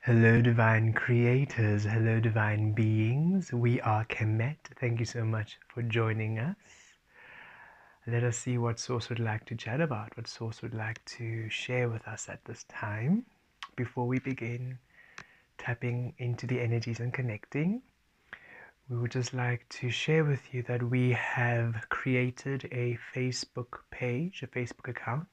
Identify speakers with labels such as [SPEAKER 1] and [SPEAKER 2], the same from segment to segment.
[SPEAKER 1] Hello, divine creators. Hello, divine beings. We are Kemet. Thank you so much for joining us. Let us see what Source would like to chat about, what Source would like to share with us at this time. Before we begin tapping into the energies and connecting, we would just like to share with you that we have created a Facebook page, a Facebook account,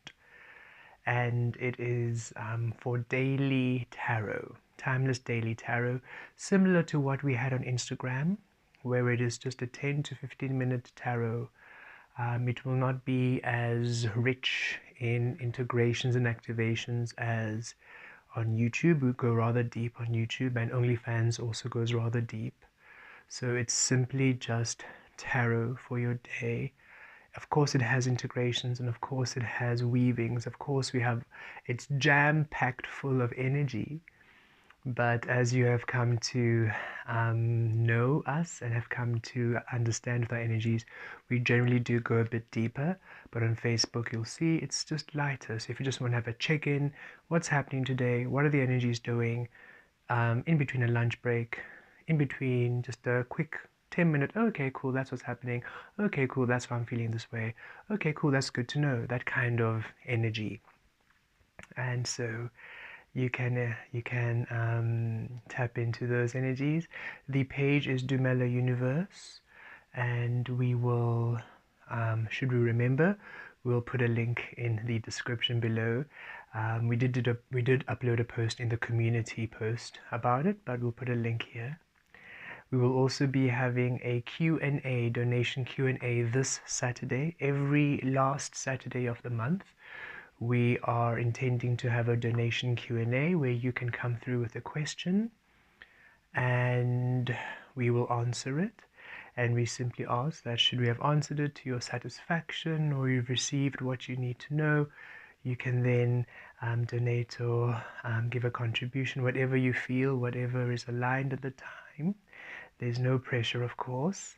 [SPEAKER 1] and it is for daily tarot, timeless daily tarot, similar to what we had on Instagram, where it is just a 10 to 15 minute tarot. It will not be as rich in integrations and activations as on YouTube. We go rather deep on YouTube, and OnlyFans also goes rather deep. So it's simply just tarot for your day. Of course it has integrations, and of course it has weavings. Of course it's jam-packed full of energy. But as you have come to know us and have come to understand with our energies, we generally do go a bit deeper. But on Facebook, you'll see it's just lighter. So if you just want to have a check-in, what's happening today, what are the energies doing, in between a lunch break, in between just a quick 10-minute, okay, cool, that's what's happening. Okay, cool, that's why I'm feeling this way. Okay, cool, that's good to know. That kind of energy. And so you can tap into those energies. The page is Dumela Universe, and we will, should we remember, we'll put a link in the description below. We did upload a post in the community post about it, but we'll put a link here. We will also be having a Q&A, donation Q&A this Saturday. Every last Saturday of the month, we are intending to have a donation Q&A where you can come through with a question and we will answer it. And we simply ask that should we have answered it to your satisfaction, or you've received what you need to know, you can then donate or give a contribution, whatever you feel, whatever is aligned at the time. There's no pressure, of course.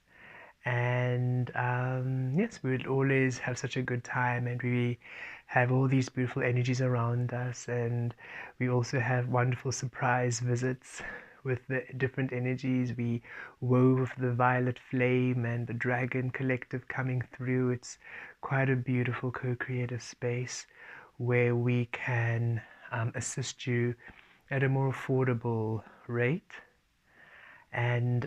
[SPEAKER 1] And yes, we would always have such a good time, and we have all these beautiful energies around us, and we also have wonderful surprise visits with the different energies. We wove the violet flame and the dragon collective coming through. It's quite a beautiful co-creative space where we can assist you at a more affordable rate. And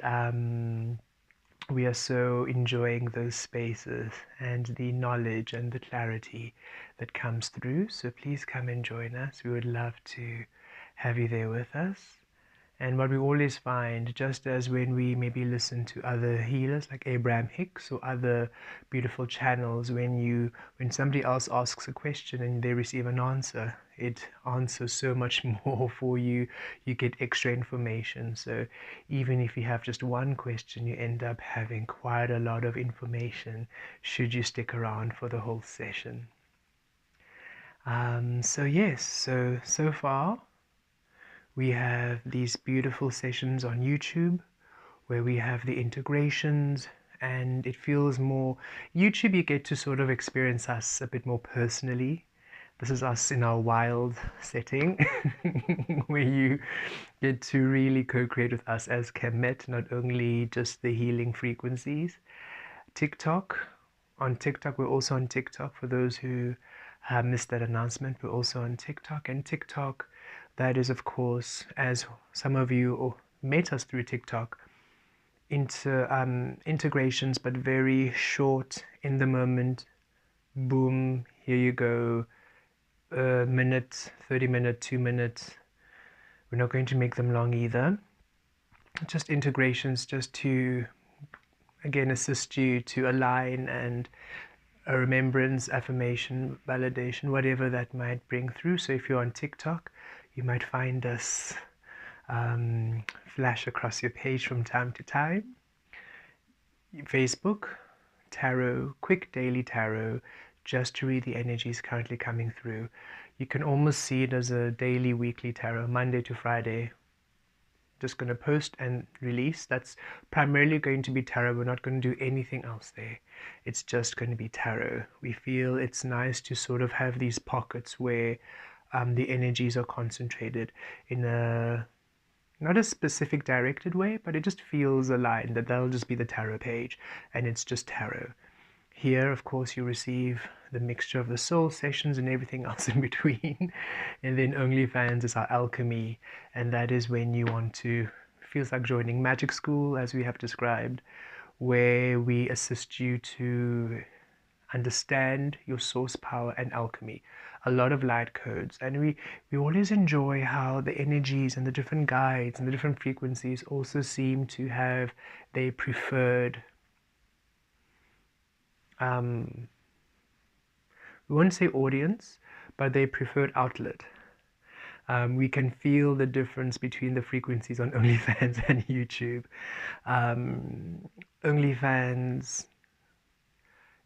[SPEAKER 1] we are so enjoying those spaces and the knowledge and the clarity that comes through. So please come and join us. We would love to have you there with us. And what we always find, just as when we maybe listen to other healers like Abraham Hicks or other beautiful channels, when somebody else asks a question and they receive an answer, it answers so much more for you. You get extra information. So even if you have just one question, you end up having quite a lot of information should you stick around for the whole session. So yes, so far we have these beautiful sessions on YouTube where we have the integrations, and it feels more YouTube. You get to sort of experience us a bit more personally. This is us in our wild setting where you get to really co-create with us as Kemet, not only just the healing frequencies. On TikTok, we're also on TikTok. For those who missed that announcement, we're also on TikTok. And TikTok, that is, of course, as some of you met us through TikTok, integrations, but very short, in the moment, boom, here you go, a minute, 30-minute, 2 minutes. We're not going to make them long either. Just integrations, just to, again, assist you to align, and a remembrance, affirmation, validation, whatever that might bring through. So if you're on TikTok, you might find us flash across your page from time to time. Facebook, tarot, quick daily tarot, just to read the energies currently coming through. You can almost see it as a daily, weekly tarot, Monday to Friday. Just going to post and release. That's primarily going to be tarot. We're not going to do anything else there. It's just going to be tarot. We feel it's nice to sort of have these pockets where the energies are concentrated in a not a specific directed way, but it just feels aligned that that'll just be the tarot page and it's just tarot. Here, of course, you receive the mixture of the soul sessions and everything else in between. And then OnlyFans is our alchemy, and that is when you want to, feels like joining magic school, as we have described, where we assist you to understand your source power and alchemy. A lot of light codes, and we always enjoy how the energies and the different guides and the different frequencies also seem to have their preferred we won't say audience, but their preferred outlet. We can feel the difference between the frequencies on OnlyFans and YouTube. OnlyFans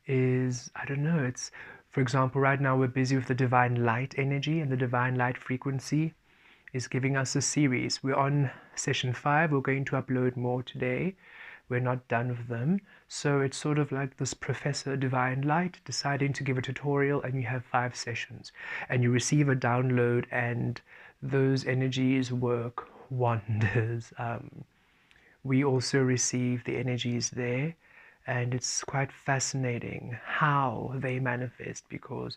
[SPEAKER 1] is, I don't know, it's, for example, right now we're busy with the divine light energy, and the divine light frequency is giving us a series. We're on session 5. We're going to upload more today. We're not done with them. So it's sort of like this Professor Divine Light deciding to give a tutorial, and you have 5 sessions and you receive a download, and those energies work wonders. We also receive the energies there, and it's quite fascinating how they manifest, because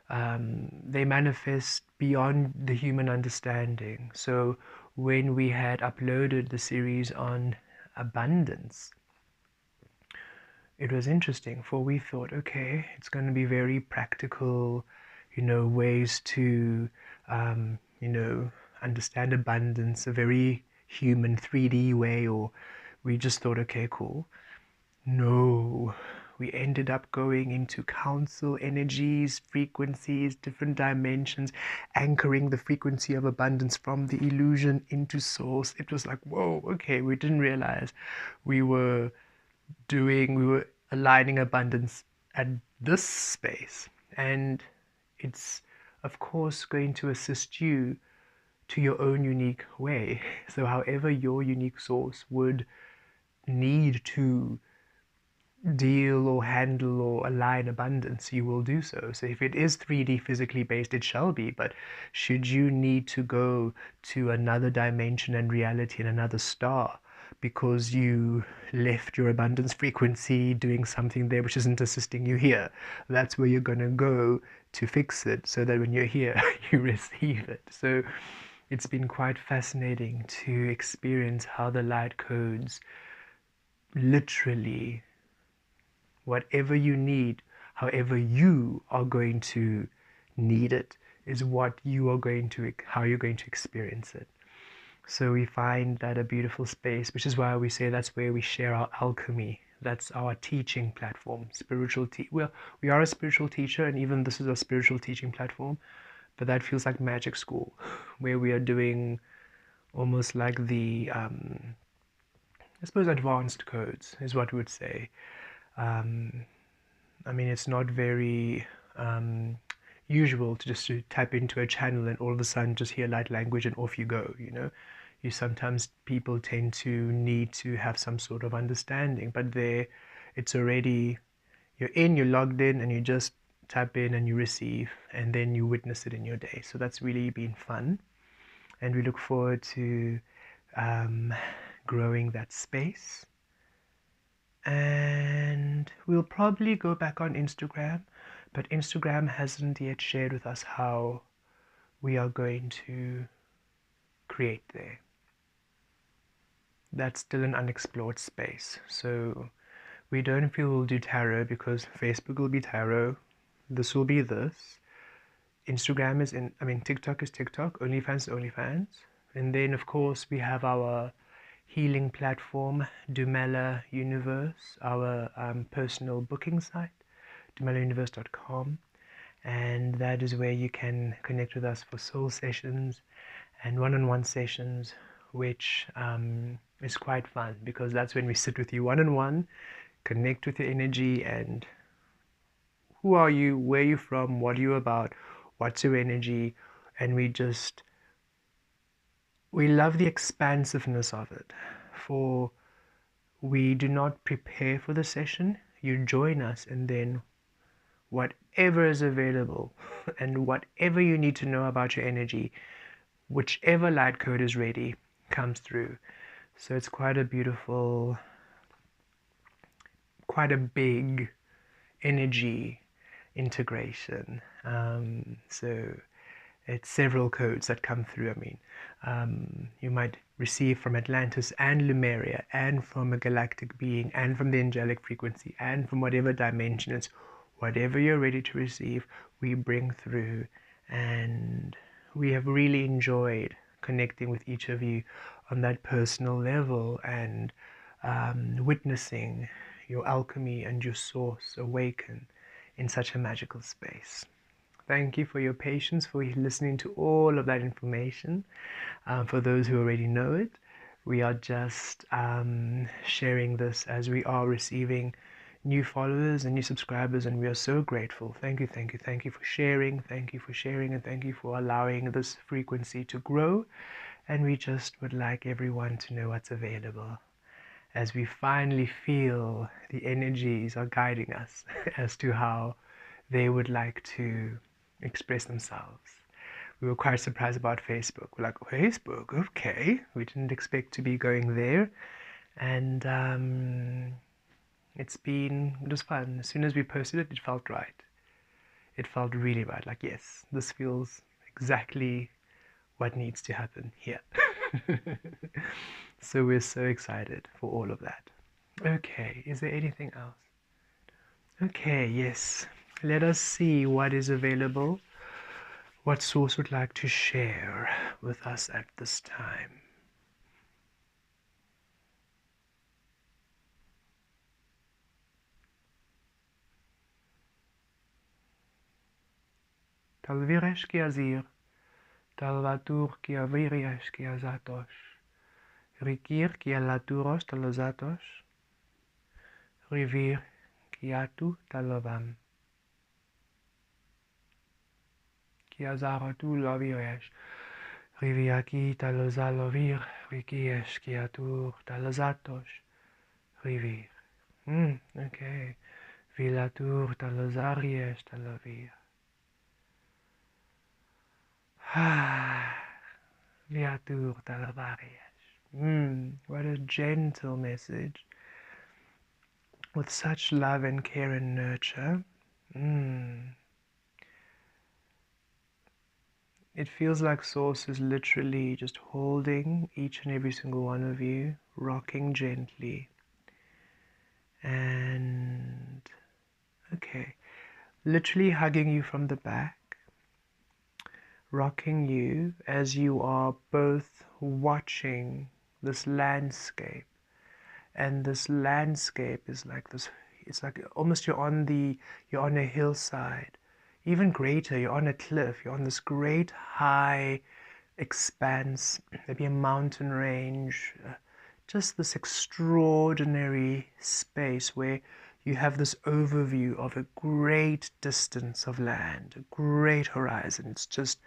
[SPEAKER 1] they manifest beyond the human understanding. So when we had uploaded the series on abundance, it was interesting, for we thought, okay, it's going to be very practical, ways to understand abundance, a very human 3D way, or we just thought, okay, cool. No, we ended up going into council energies, frequencies, different dimensions, anchoring the frequency of abundance from the illusion into source. It was like, whoa, okay, we didn't realize we were aligning abundance at this space. And it's, of course, going to assist you to your own unique way. So however your unique source would need to deal or handle or align abundance, you will do so. So if it is 3D physically based, it shall be. But should you need to go to another dimension and reality in another star because you left your abundance frequency doing something there which isn't assisting you here, that's where you're going to go to fix it, so that when you're here you receive it. So it's been quite fascinating to experience how the light codes literally, whatever you need, however you are going to need it, is what you are going to, how you're going to experience it. So we find that a beautiful space, which is why we say that's where we share our alchemy. That's our teaching platform, spiritual well, we are a spiritual teacher, and even this is a spiritual teaching platform, but that feels like magic school, where we are doing almost like the, I suppose, advanced codes is what we would say. I mean, it's not very usual to tap into a channel and all of a sudden just hear light language and off you go, You sometimes, people tend to need to have some sort of understanding, but there, it's already, you're logged in, and you just tap in and you receive, and then you witness it in your day. So that's really been fun, and we look forward to growing that space. And we'll probably go back on Instagram, but Instagram hasn't yet shared with us how we are going to create there. That's still an unexplored space. So we don't feel we'll do tarot, because Facebook will be tarot, this will be this, Instagram is TikTok is TikTok, OnlyFans is OnlyFans, and then of course we have our healing platform, Dumela Universe, our personal booking site, dumelauniverse.com, and that is where you can connect with us for soul sessions and one-on-one sessions, which is quite fun, because that's when we sit with you one-on-one, connect with your energy, and who are you, where are you from, what are you about, what's your energy, and we love the expansiveness of it. For we do not prepare for the session, you join us, and then whatever is available and whatever you need to know about your energy, whichever light code is ready, comes through. So it's quite a beautiful, quite a big energy integration. So it's several codes that come through. I mean, you might receive from Atlantis and Lemuria, and from a galactic being, and from the angelic frequency, and from whatever dimension it's, whatever you're ready to receive, we bring through. And we have really enjoyed connecting with each of you on that personal level, and witnessing your alchemy and your source awaken in such a magical space. Thank you for your patience, for listening to all of that information. For those who already know it, we are just sharing this as we are receiving new followers and new subscribers, and we are so grateful. Thank you, thank you, thank you for sharing. Thank you for sharing, and thank you for allowing this frequency to grow. And we just would like everyone to know what's available, as we finally feel the energies are guiding us as to how they would like to express themselves. We were quite surprised about Facebook. We're like, Facebook, okay. We didn't expect to be going there. And it was fun. As soon as we posted it, it felt right. It felt really right. Like, yes, this feels exactly what needs to happen here. So we're so excited for all of that. Okay, is there anything else? Okay, yes. Let us see what is available. What source would like to share with us at this time? Talviresh ki azir, talvatur ki avirish ki azatosh, rikir ki alaturos talozatosh, rivir ki atu talovam, ki azaratu laviresh, riviaki talozalovir, rikiesh ki atur talozatosh, rivir. Okay. Vilatur talozariesh talovir. Viatur talavarias. What a gentle message, with such love and care and nurture. It feels like Source is literally just holding each and every single one of you, rocking gently. And, okay, literally hugging you from the back, rocking you as you are both watching this landscape. And this landscape is like this, it's like almost you're on a hillside. Even greater, you're on a cliff, you're on this great high expanse, maybe a mountain range, just this extraordinary space where you have this overview of a great distance of land, a great horizon. It's just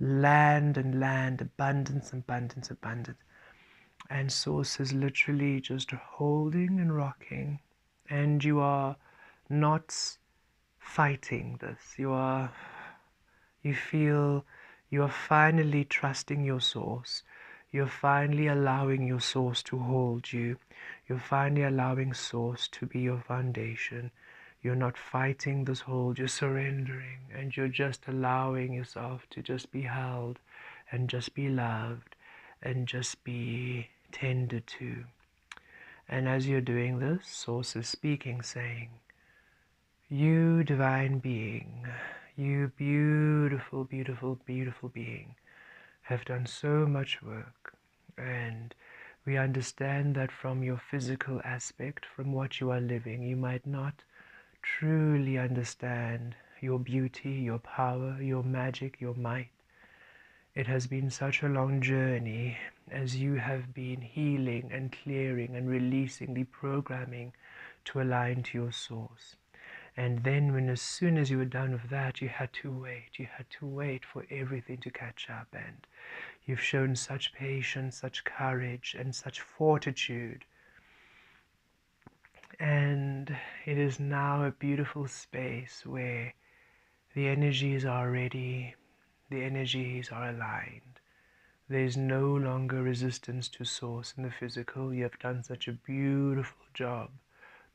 [SPEAKER 1] land and land, abundance, abundance, abundance. And Source is literally just holding and rocking, and you are not fighting this. You feel you are finally trusting your Source. You're finally allowing your Source to hold you. You're finally allowing Source to be your foundation. You're not fighting this hold, you're surrendering, and you're just allowing yourself to just be held and just be loved and just be tended to. And as you're doing this, Source is speaking, saying, you divine being, you beautiful, beautiful, beautiful being, have done so much work, and we understand that from your physical aspect, from what you are living, you might not truly understand your beauty, your power, your magic, your might. It has been such a long journey as you have been healing and clearing and releasing the programming to align to your Source. And then as soon as you were done with that, you had to wait. You had to wait for everything to catch up. And you've shown such patience, such courage, and such fortitude. And it is now a beautiful space where the energies are ready, the energies are aligned. There's no longer resistance to source in the physical. You have done such a beautiful job,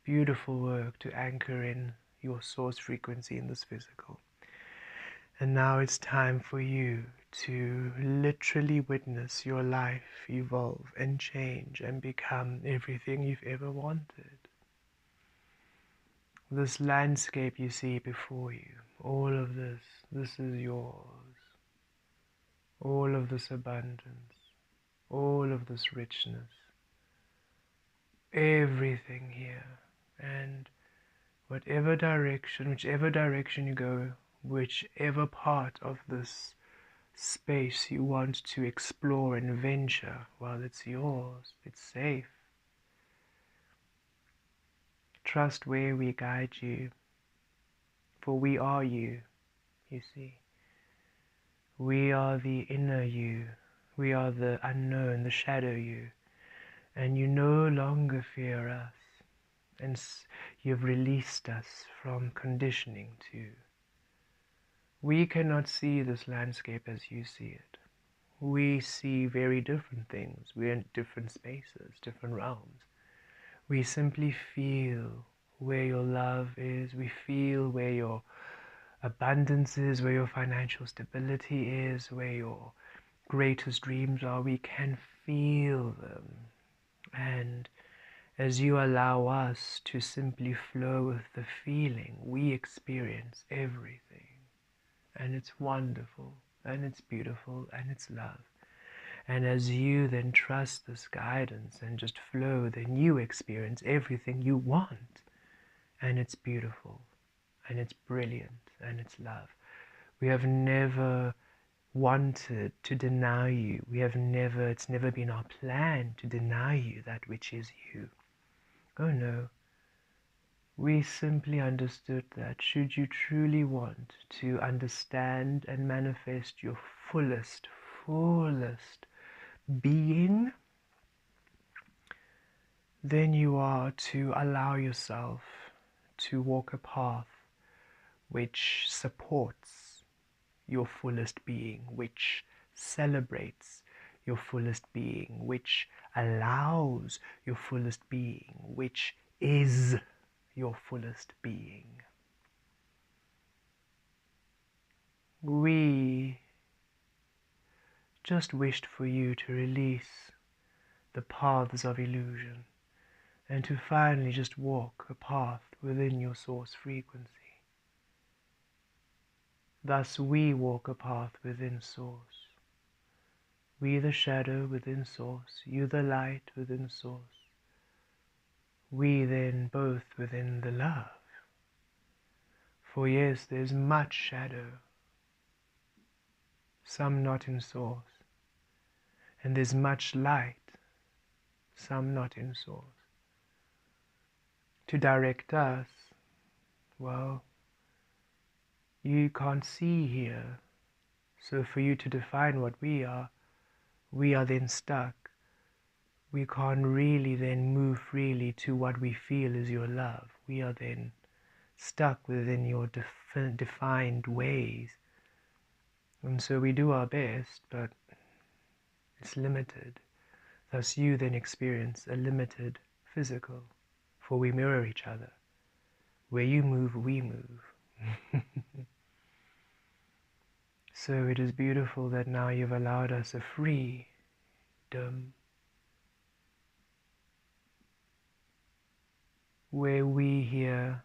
[SPEAKER 1] beautiful work to anchor in your source frequency in this physical. And now it's time for you to literally witness your life evolve and change and become everything you've ever wanted. This landscape you see before you, all of this is yours. All of this abundance, all of this richness, everything here. And whichever direction you go, whichever part of this space you want to explore and venture, well, it's yours, it's safe. Trust where we guide you, for we are you, you see. We are the inner you, we are the unknown, the shadow you, and you no longer fear us, and you've released us from conditioning too. We cannot see this landscape as you see it. We see very different things. We're in different spaces, different realms. We simply feel where your love is. We feel where your abundance is, where your financial stability is, where your greatest dreams are. We can feel them. And as you allow us to simply flow with the feeling, we experience everything. And it's wonderful, and it's beautiful, and it's love. And as you then trust this guidance and just flow, then you experience everything you want. And it's beautiful, and it's brilliant, and it's love. We have never wanted to deny you. It's never been our plan to deny you that which is you. Oh no. We simply understood that should you truly want to understand and manifest your fullest being, then you are to allow yourself to walk a path which supports your fullest being, which celebrates your fullest being, which allows your fullest being, which is your fullest being. We just wished for you to release the paths of illusion and to finally just walk a path within your source frequency. Thus we walk a path within source. We the shadow within source, you the light within source. We then both within the love. For yes, there's much shadow, some not in source, and there's much light, some not in source. To direct us, well, you can't see here, so for you to define what we are then stuck. We can't really then move freely to what we feel is your love. We are then stuck within your defined ways. And so we do our best, but it's limited. Thus you then experience a limited physical, for we mirror each other. Where you move, we move. So it is beautiful that now you've allowed us a freedom where we here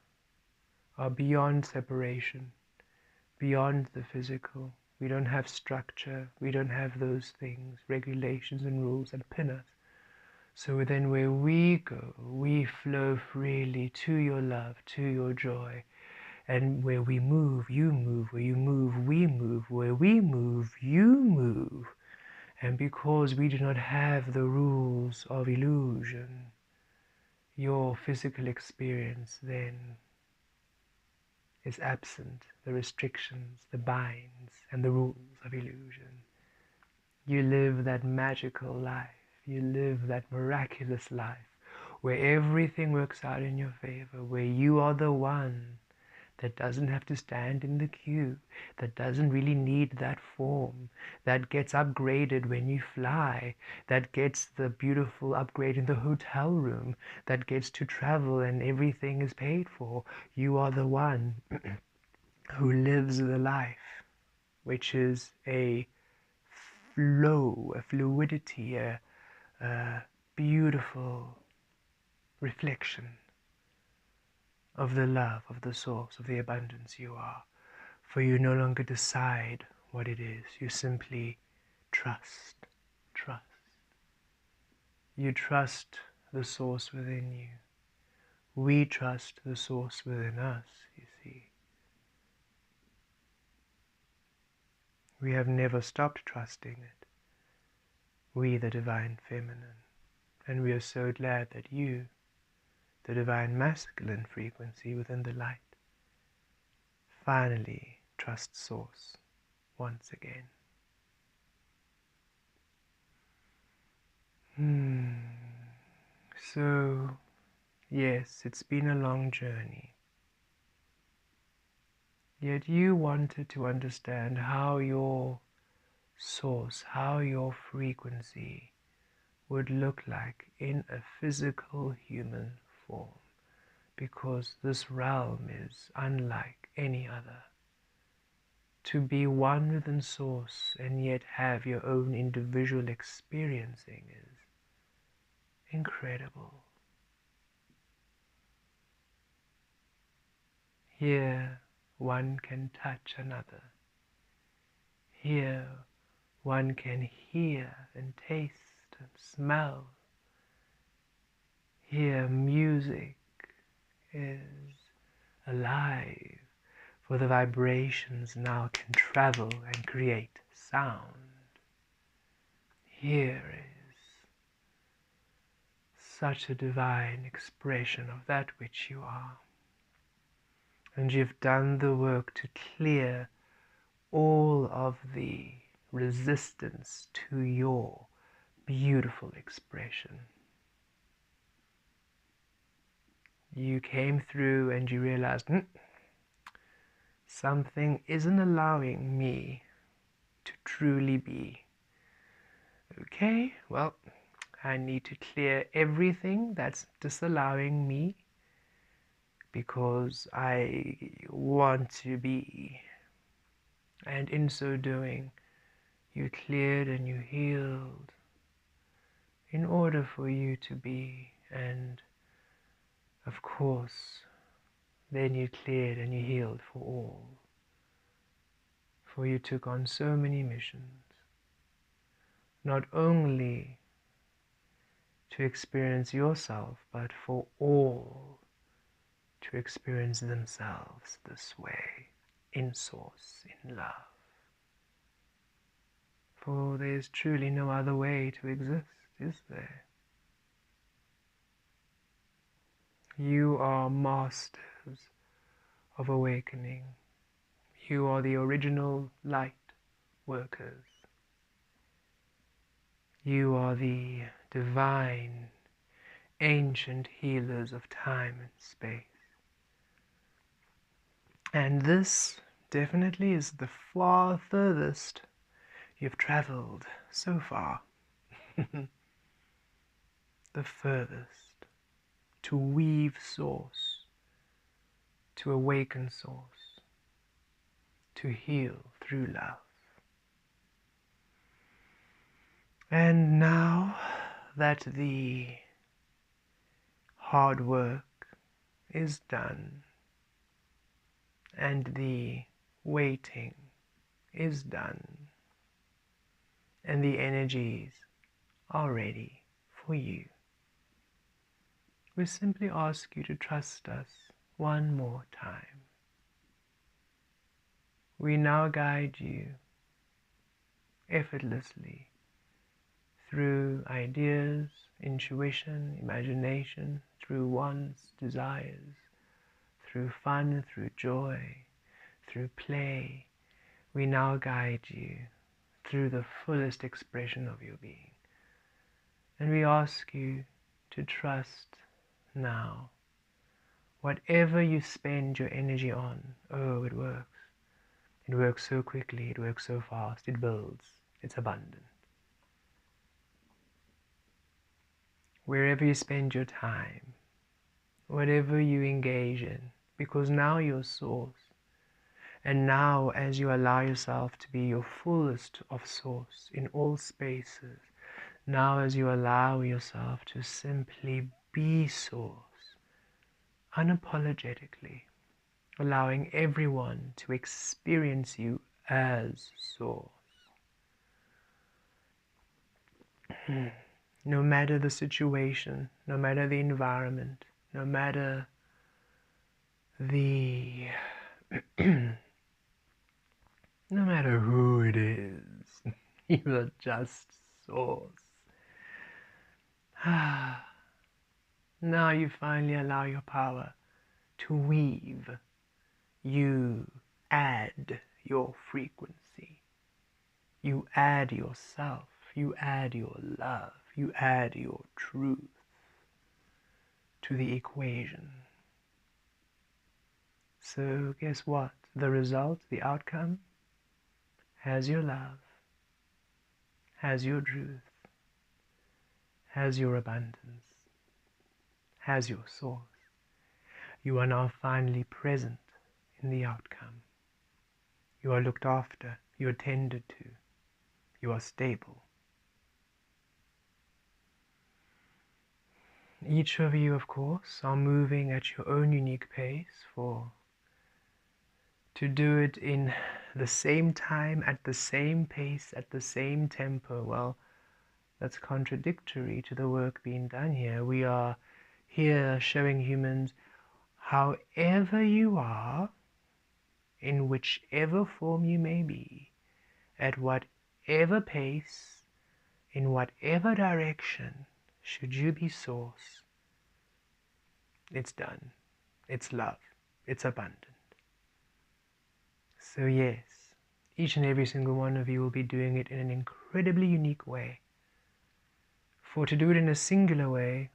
[SPEAKER 1] are beyond separation, beyond the physical. We don't have structure, we don't have those things, regulations and rules that pin us. So then where we go, we flow freely to your love, to your joy. And where we move, you move. Where you move, we move. Where we move, you move. And because we do not have the rules of illusion, your physical experience then is absent, the restrictions, the binds, and the rules of illusion. You live that magical life. You live that miraculous life where everything works out in your favor, where you are the one that doesn't have to stand in the queue, that doesn't really need that form, that gets upgraded when you fly, that gets the beautiful upgrade in the hotel room, that gets to travel and everything is paid for. You are the one who lives the life, which is a flow, a fluidity, a beautiful reflection of the love, of the source, of the abundance you are. For you no longer decide what it is, you simply trust. Trust. You trust the source within you. We trust the source within us, you see. We have never stopped trusting it. We, the divine feminine. And we are so glad that you, the divine masculine frequency within the light, finally trust source once again. So, yes, it's been a long journey. Yet you wanted to understand how your source, how your frequency would look like in a physical human form, because this realm is unlike any other. To be one within source and yet have your own individual experiencing is incredible. Here one can touch another. Here one can hear and taste and smell. Here music is alive, for the vibrations now can travel and create sound. Here is such a divine expression of that which you are. And you've done the work to clear all of the resistance to your beautiful expression. You came through and you realized, something isn't allowing me to truly be. Okay, well, I need to clear everything that's disallowing me, because I want to be. And in so doing, you cleared and you healed in order for you to be. And of course, then you cleared and you healed for all. For you took on so many missions, not only to experience yourself, but for all to experience themselves this way, in source, in love. For there is truly no other way to exist, is there? You are masters of awakening. You are the original light workers. You are the divine, ancient healers of time and space. And this definitely is the far furthest you've traveled so far. The furthest. To weave source. To awaken source. To heal through love. And now that the hard work is done and the waiting is done and the energies are ready for you, we simply ask you to trust us one more time. We now guide you effortlessly through ideas, intuition, imagination, through wants, desires, through fun, through joy, through play. We now guide you through the fullest expression of your being. And we ask you to trust now Whatever you spend your energy on, oh, it works. It works so quickly, it works so fast, it builds, it's abundant. Wherever you spend your time, whatever you engage in, because now you're source. And now as you allow yourself to be your fullest of source in all spaces, now as you allow yourself to simply be source, unapologetically, allowing everyone to experience you as source. No matter the situation, no matter the environment, no matter the no matter who it is, you are just source. Now you finally allow your power to weave. You add your frequency. You add yourself. You add your love. You add your truth to the equation. So guess what? The result, the outcome, has your love, has your truth, has your abundance, has your source. You are now finally present in the outcome. You are looked after, you are tended to, you are stable. Each of you, of course, are moving at your own unique pace to do it in the same time, at the same pace, at the same tempo. Well, that's contradictory to the work being done here. We are here showing humans, however you are, in whichever form you may be, at whatever pace, in whatever direction, should you be source, it's done. It's love. It's abundant. So yes, each and every single one of you will be doing it in an incredibly unique way. For to do it in a singular way,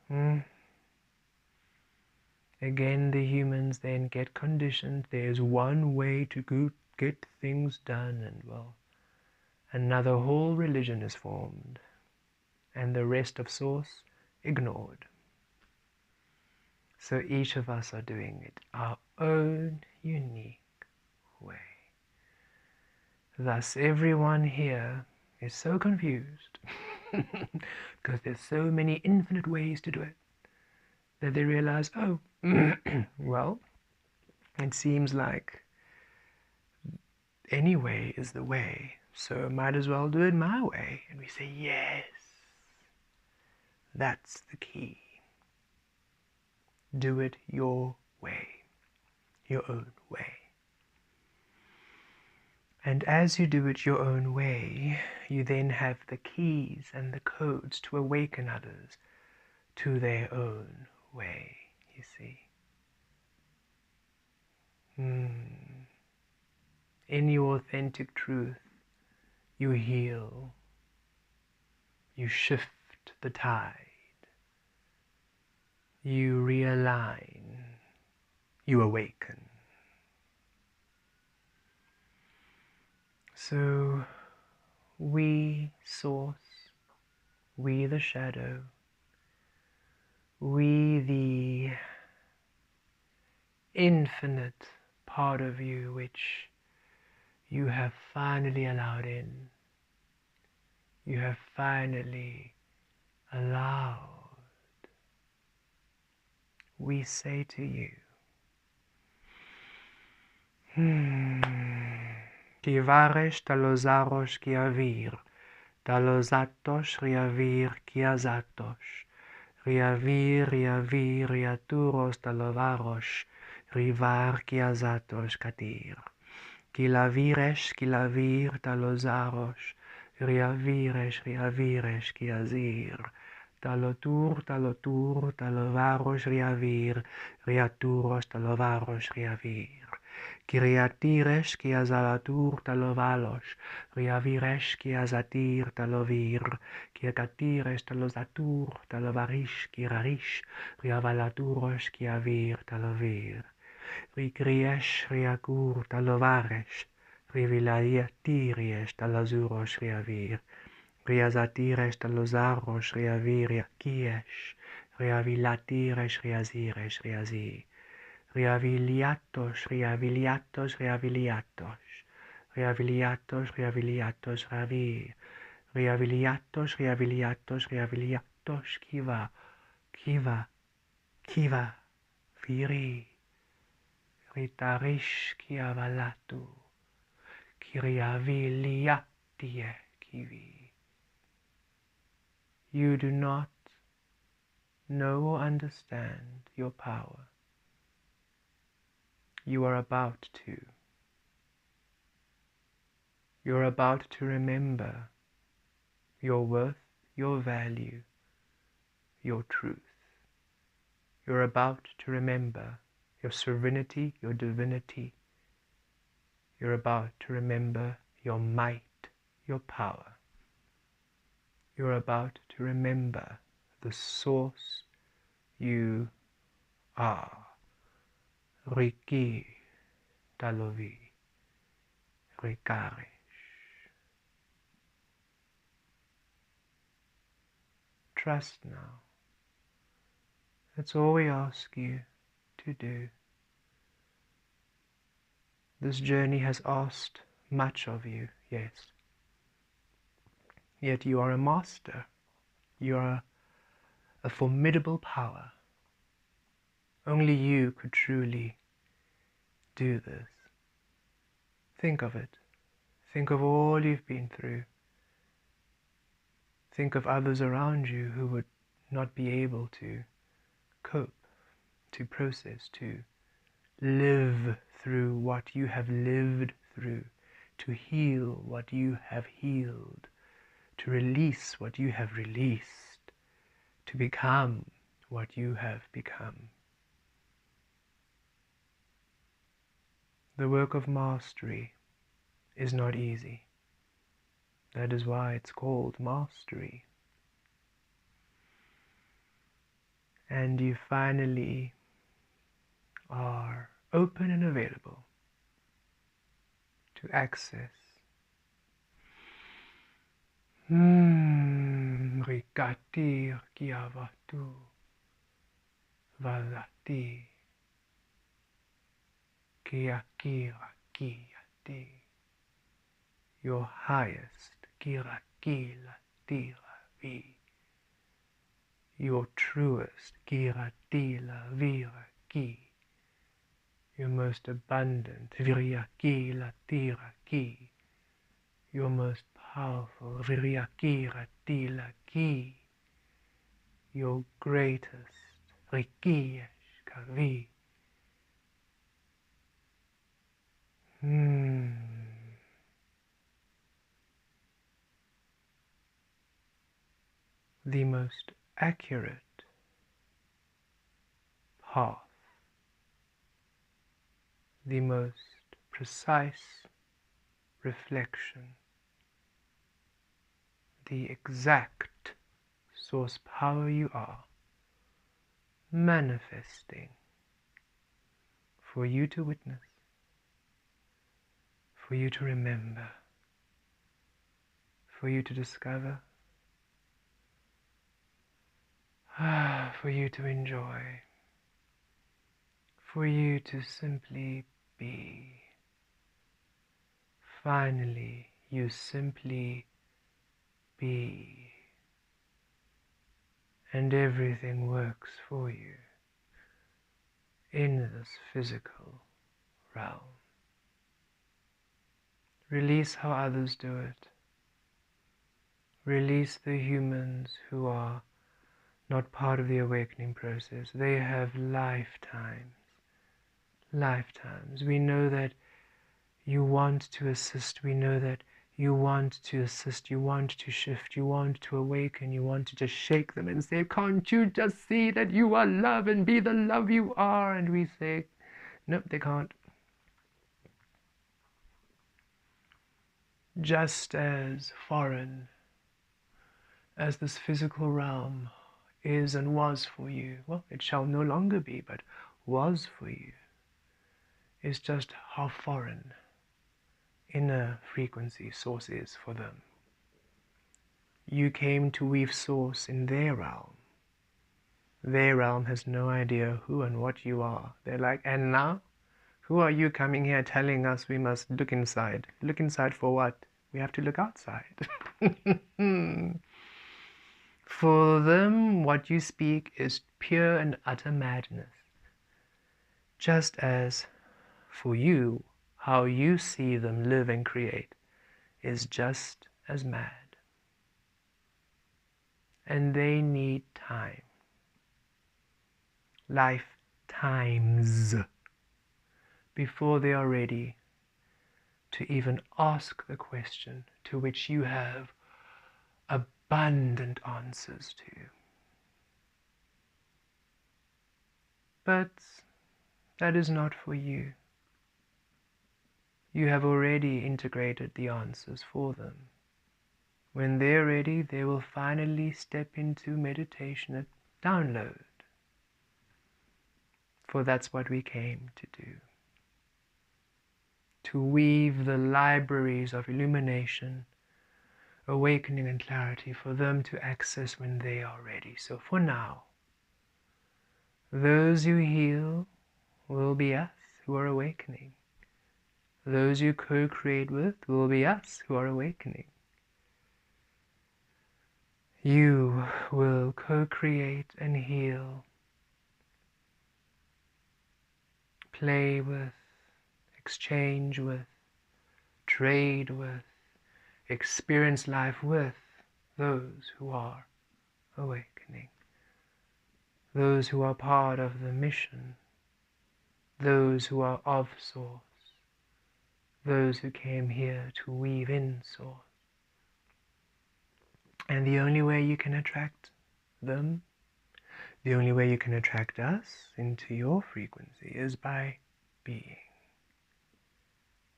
[SPEAKER 1] again the humans then get conditioned. There's one way to get things done, and well, another whole religion is formed, and the rest of source ignored. So each of us are doing it our own unique way. Thus everyone here is so confused because there's so many infinite ways to do it that they realize, oh, well, it seems like any way is the way, so I might as well do it my way. And we say, yes, that's the key. Do it your way, your own way. And as you do it your own way, you then have the keys and the codes to awaken others to their own way, you see. In your authentic truth, you heal, you shift the tide, you realign, you awaken. So we source, we the shadow, we the infinite part of you which you have finally allowed in, you have finally allowed, we say to you, Ki varesh talozarosh ki avir, talozatosh riavir ki azatosh, riavir, riavir, riaturos talovarosh, rivar ki azatosh katir. Ki lavir talozarosh, riaviresh, riaviresh ki azir. Talotur, talovarosh, riavir, riaturos talovarosh, riavir. Kyriatiresh kiazalatur talovalosh, riaviresh kiazatir talovir, kiakatires talozatur talovarish kirarish, riavalaturosh kiavir talovir, rikriesh riakur talovaresh, rivilaiatiries talazurosh riavir, riazatires talozarosh riaviria kiesh, riavilatires riazires riazi. Reaviliatos, reaviliatos, reaviliatos, reaviliatos, reaviliatos, ravi, reaviliatos, reaviliatos, reaviliatos, kiva, kiva, kiva, viri, ritarish, kiavalatu, kiriaviliatie, kivi. You do not know or understand your power. You are about to. You're about to remember your worth, your value, your truth. You're about to remember your serenity, your divinity. You're about to remember your might, your power. You're about to remember the source you are. Riki Dalovi Rikarish. Trust now. That's all we ask you to do. This journey has asked much of you, yes. Yet you are a master. You are a formidable power. Only you could truly do this. Think of it. Think of all you've been through. Think of others around you who would not be able to cope, to process, to live through what you have lived through, to heal what you have healed, to release what you have released, to become what you have become. The work of mastery is not easy. That is why it's called mastery. And you finally are open and available to access Rikatir Kiavatu Vazati Kiakira Kiyati, your highest Kirakila Tiravi, your truest Kiratila Viraki, your most abundant Viryakila Tiraki, your most powerful Viryakira Tilaki, your greatest Rikiyesh Kavi. The most accurate path, the most precise reflection, the exact source power you are, manifesting for you to witness, for you to remember, for you to discover, for you to enjoy, for you to simply be. Finally, you simply be, and everything works for you in this physical realm. Release how others do it. Release the humans who are not part of the awakening process. They have lifetimes. We know that you want to assist. We know that you want to assist. You want to shift. You want to awaken. You want to just shake them and say, can't you just see that you are love and be the love you are? And we say, nope, they can't. just as foreign as this physical realm is and was for you. Well, it shall no longer be, but was for you, is just how foreign inner frequency source is for them. You came to weave source in their realm. Their realm has no idea who and what you are. They're like, and now? Who are you coming here telling us we must look inside? Look inside for what? We have to look outside. For them, what you speak is pure and utter madness. Just as for you, how you see them live and create is just as mad. And they need time. Lifetimes before they are ready to even ask the question to which you have abundant answers to. But that is not for you. You have already integrated the answers for them. When they're ready, they will finally step into meditation and download. For that's what we came to do. To weave the libraries of illumination, awakening and clarity for them to access when they are ready. So for now, those you heal will be us who are awakening. Those you co-create with will be us who are awakening. You will co-create and heal, play with, exchange with, trade with, experience life with those who are awakening, those who are part of the mission, those who are of Source, those who came here to weave in Source. And the only way you can attract them, the only way you can attract us into your frequency is by being.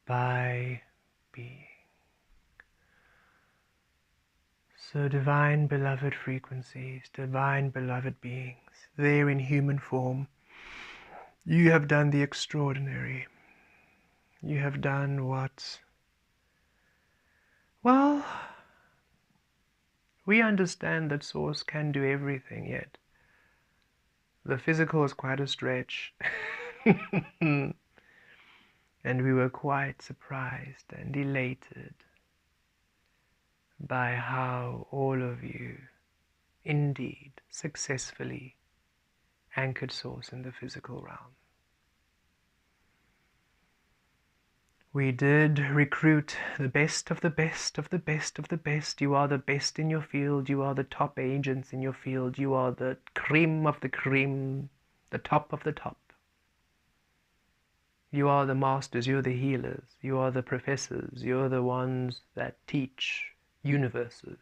[SPEAKER 1] By being. So divine beloved frequencies, divine beloved beings, there in human form, you have done the extraordinary. You have done what, well, we understand that Source can do everything, yet the physical is quite a stretch. And we were quite surprised and elated by how all of you indeed successfully anchored Source in the physical realm. We did recruit the best of the best of the best of the best. You are the best in your field. You are the top agents in your field. You are the cream of the cream, the top of the top. You are the masters. You're the healers. You are the professors. You're the ones that teach universes,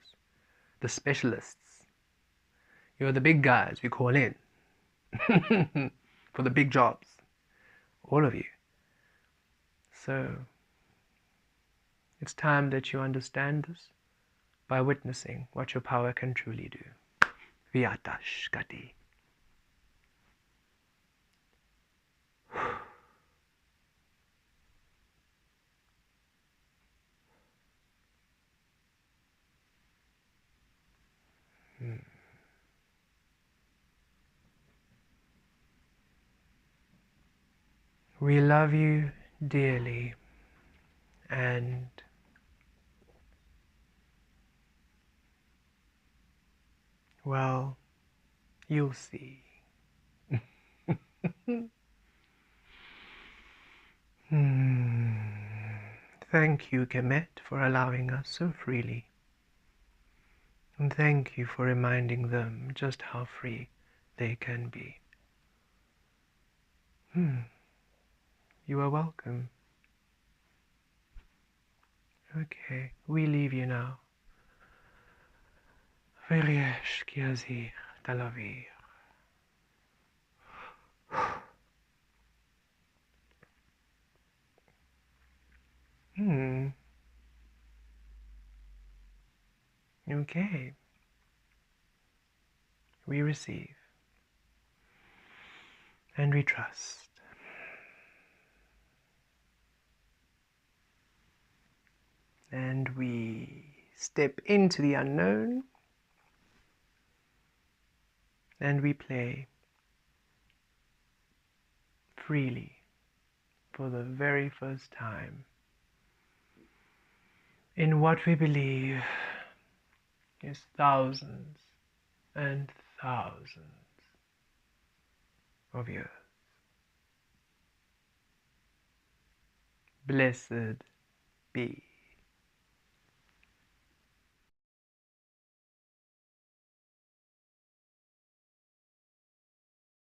[SPEAKER 1] the specialists. You're the big guys we call in for the big jobs. All of you. So, it's time that you understand this by witnessing what your power can truly do. Vyatash Gati. We love you dearly, and well, you'll see. Thank you, Kemet, for allowing us so freely. And thank you for reminding them just how free they can be. You are welcome. Okay, we leave you now. V'riesh ki azir talavir. Okay. We receive and we trust. And we step into the unknown and we play freely for the very first time in what we believe is thousands and thousands of years. Blessed be.